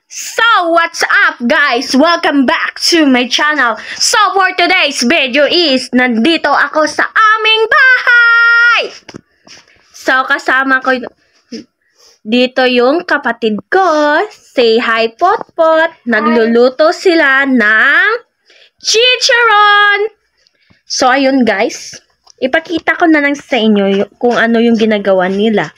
So, what's up guys? Welcome back to my channel. So, for today's video is, nandito ako sa aming bahay! So, kasama ko dito yung kapatid ko. Say hi, Potpot. Nagluluto sila ng chicharon. So, ayun guys. Ipakita ko na lang sa inyo kung ano yung ginagawa nila.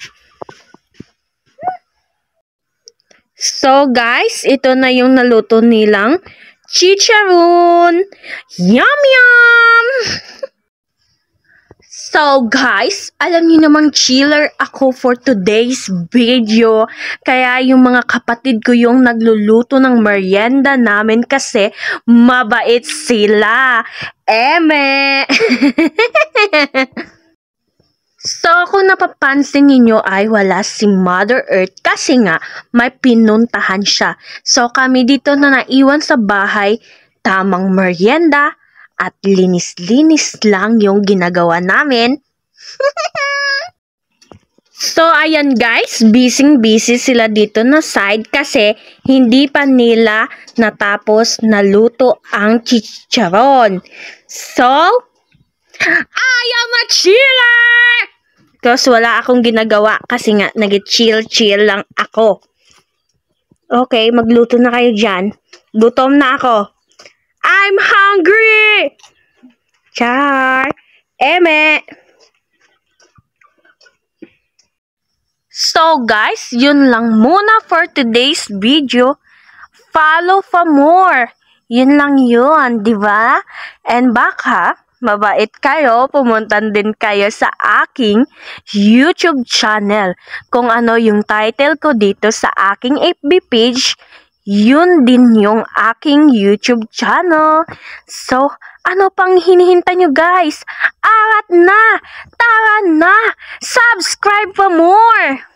So guys, ito na yung naluto nilang chicharon. Yum yum! So guys, alam niyo namang chiller ako for today's video. Kaya yung mga kapatid ko yung nagluluto ng merienda namin kasi mabait sila. Eme! So, kung napapansin ninyo ay wala si Mother Earth kasi nga may pinuntahan siya. So, kami dito na naiwan sa bahay, tamang merienda at linis-linis lang yung ginagawa namin. So, ayan guys, busy sila dito na side kasi hindi pa nila natapos naluto ang chicharon. So, I am a chiller! Because wala akong ginagawa kasi nga nag-chill lang ako. Okay, magluto na kayo dyan. Gutom na ako. I'm hungry! Char! Eme! So guys, yun lang muna for today's video. Follow for more. Yun lang yun, di ba? And baka mabait kayo, pumuntan din kayo sa aking YouTube channel. Kung ano yung title ko dito sa aking FB page, yun din yung aking YouTube channel. So, ano pang hinihintay nyo guys? Arat na! Tara na! Subscribe for more!